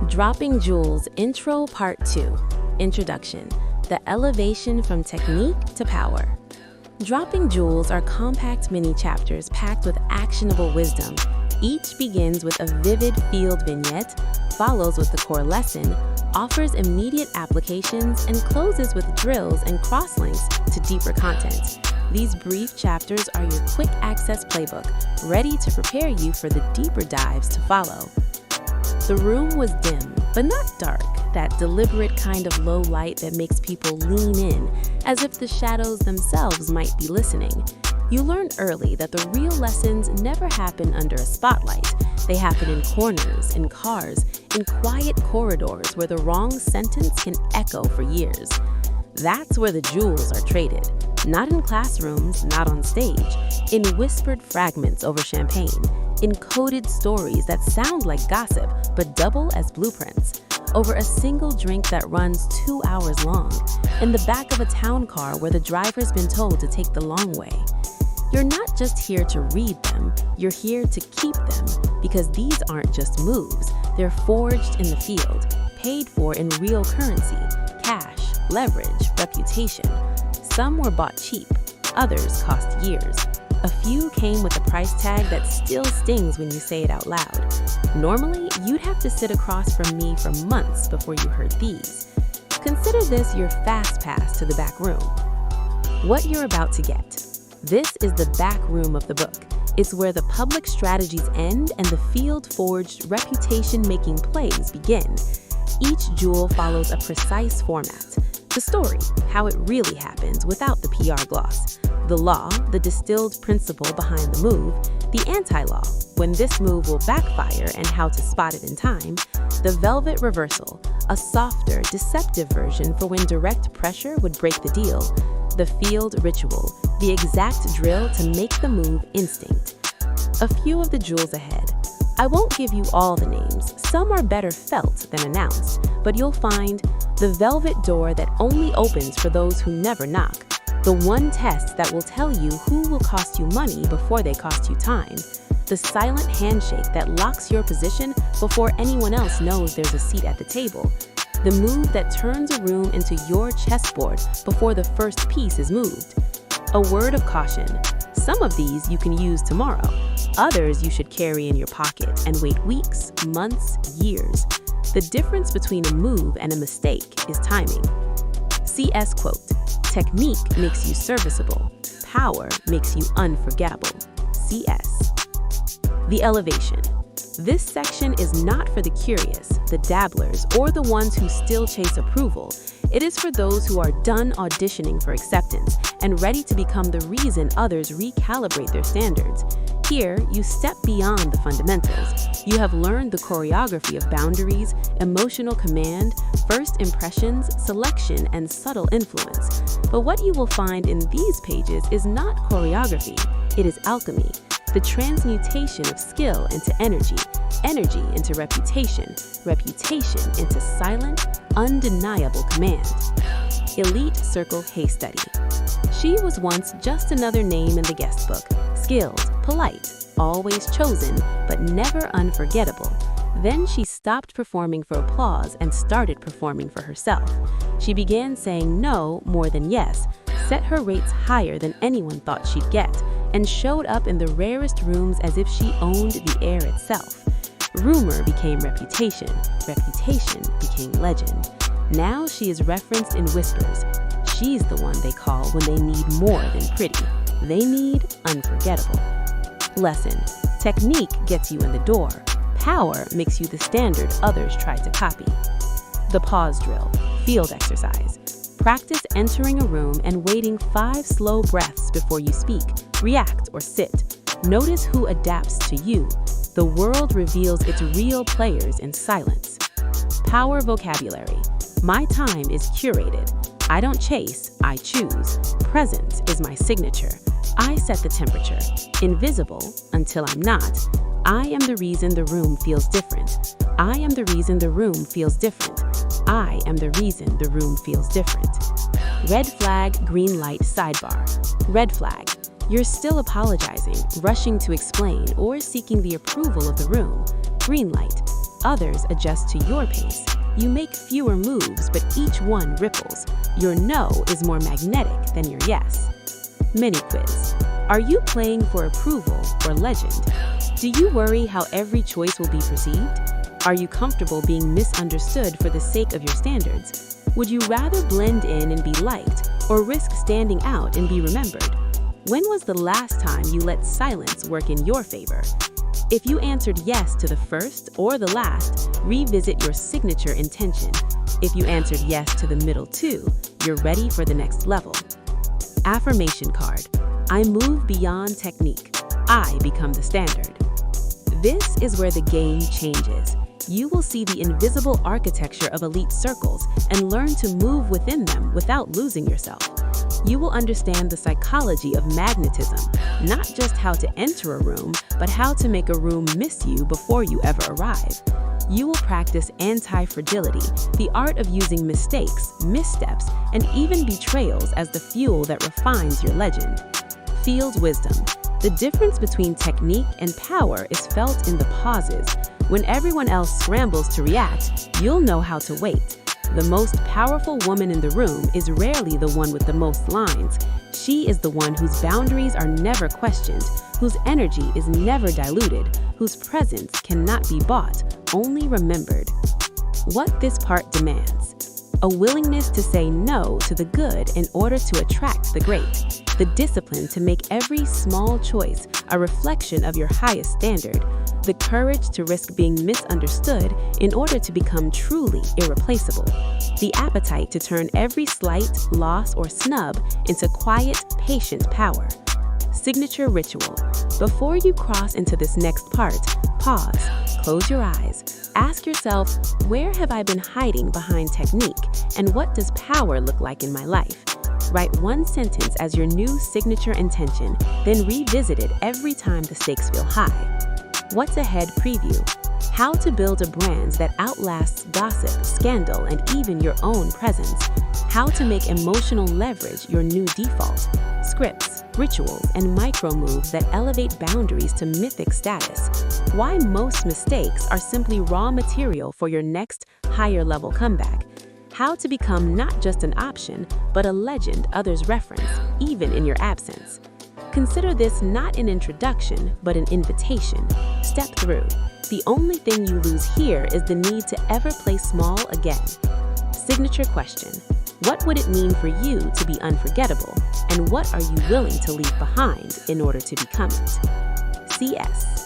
Dropping Jewels Intro Part 2. Introduction. The elevation from technique to power. Dropping Jewels are compact mini-chapters packed with actionable wisdom. Each begins with a vivid field vignette, follows with the core lesson, offers immediate applications, and closes with drills and crosslinks to deeper content. These brief chapters are your quick access playbook, ready to prepare you for the deeper dives to follow. The room was dim, but not dark, that deliberate kind of low light that makes people lean in, as if the shadows themselves might be listening. You learn early that the real lessons never happen under a spotlight. They happen in corners, in cars, in quiet corridors where the wrong sentence can echo for years. That's where the jewels are traded. Not in classrooms, not on stage, in whispered fragments over champagne, in coded stories that sound like gossip but double as blueprints, over a single drink that runs 2 hours long, in the back of a town car where the driver's been told to take the long way. You're not just here to read them, you're here to keep them, because these aren't just moves, they're forged in the field, paid for in real currency, cash, leverage, reputation. Some were bought cheap, others cost years. A few came with a price tag that still stings when you say it out loud. Normally, you'd have to sit across from me for months before you heard these. Consider this your fast pass to the back room. What you're about to get. This is the back room of the book. It's where the public strategies end and the field-forged, reputation-making plays begin. Each jewel follows a precise format. The story, how it really happens without the PR gloss. The law, the distilled principle behind the move. The anti-law, when this move will backfire and how to spot it in time. The velvet reversal, a softer, deceptive version for when direct pressure would break the deal. The field ritual, the exact drill to make the move instinct. A few of the jewels ahead. I won't give you all the names, some are better felt than announced, but you'll find the velvet door that only opens for those who never knock, the one test that will tell you who will cost you money before they cost you time, the silent handshake that locks your position before anyone else knows there's a seat at the table, the move that turns a room into your chessboard before the first piece is moved. A word of caution. Some of these you can use tomorrow. Others you should carry in your pocket and wait weeks, months, years. The difference between a move and a mistake is timing. CS quote, technique makes you serviceable. Power makes you unforgettable. CS. The elevation. This section is not for the curious, the dabblers, or the ones who still chase approval. It is for those who are done auditioning for acceptance and ready to become the reason others recalibrate their standards. Here, you step beyond the fundamentals. You have learned the choreography of boundaries, emotional command, first impressions, selection, and subtle influence. But what you will find in these pages is not choreography, it is alchemy. The transmutation of skill into energy, energy into reputation, reputation into silent, undeniable command. Elite Circle Case Study. She was once just another name in the guest book, skilled, polite, always chosen, but never unforgettable. Then she stopped performing for applause and started performing for herself. She began saying no more than yes, set her rates higher than anyone thought she'd get, and showed up in the rarest rooms as if she owned the air itself. Rumor became reputation, reputation became legend. Now she is referenced in whispers. She's the one they call when they need more than pretty. They need unforgettable. Lesson. Technique gets you in the door. Power makes you the standard others try to copy. The pause drill. Field exercise. Practice entering a room and waiting 5 slow breaths before you speak, react, or sit. Notice who adapts to you. The world reveals its real players in silence. Power vocabulary. My time is curated. I don't chase, I choose. Presence is my signature. I set the temperature. Invisible until I'm not. I am the reason the room feels different. I am the reason the room feels different. I am the reason the room feels different. Red flag, green light, sidebar. Red flag. You're still apologizing, rushing to explain, or seeking the approval of the room. Green light. Others adjust to your pace. You make fewer moves, but each one ripples. Your no is more magnetic than your yes. Mini quiz. Are you playing for approval or legend? Do you worry how every choice will be perceived? Are you comfortable being misunderstood for the sake of your standards? Would you rather blend in and be liked or risk standing out and be remembered? When was the last time you let silence work in your favor? If you answered yes to the first or the last, revisit your signature intention. If you answered yes to the middle two, you're ready for the next level. Affirmation card. I move beyond technique. I become the standard. This is where the game changes. You will see the invisible architecture of elite circles and learn to move within them without losing yourself. You will understand the psychology of magnetism, not just how to enter a room, but how to make a room miss you before you ever arrive. You will practice anti-fragility, the art of using mistakes, missteps, and even betrayals as the fuel that refines your legend. Field wisdom. The difference between technique and power is felt in the pauses. When everyone else scrambles to react, you'll know how to wait. The most powerful woman in the room is rarely the one with the most lines. She is the one whose boundaries are never questioned, whose energy is never diluted, whose presence cannot be bought, only remembered. What this part demands: a willingness to say no to the good in order to attract the great, the discipline to make every small choice a reflection of your highest standard, the courage to risk being misunderstood in order to become truly irreplaceable, the appetite to turn every slight, loss, or snub into quiet, patient power. Signature ritual. Before you cross into this next part, pause, close your eyes, ask yourself, where have I been hiding behind technique, and what does power look like in my life? Write one sentence as your new signature intention, then revisit it every time the stakes feel high. What's ahead preview. How to build a brand that outlasts gossip, scandal, and even your own presence. How to make emotional leverage your new default. Scripts, rituals, and micro moves that elevate boundaries to mythic status. Why most mistakes are simply raw material for your next higher level comeback. How to become not just an option, but a legend others reference, even in your absence. Consider this not an introduction, but an invitation. Step through. The only thing you lose here is the need to ever play small again. Signature question. What would it mean for you to be unforgettable? And what are you willing to leave behind in order to become it? CS.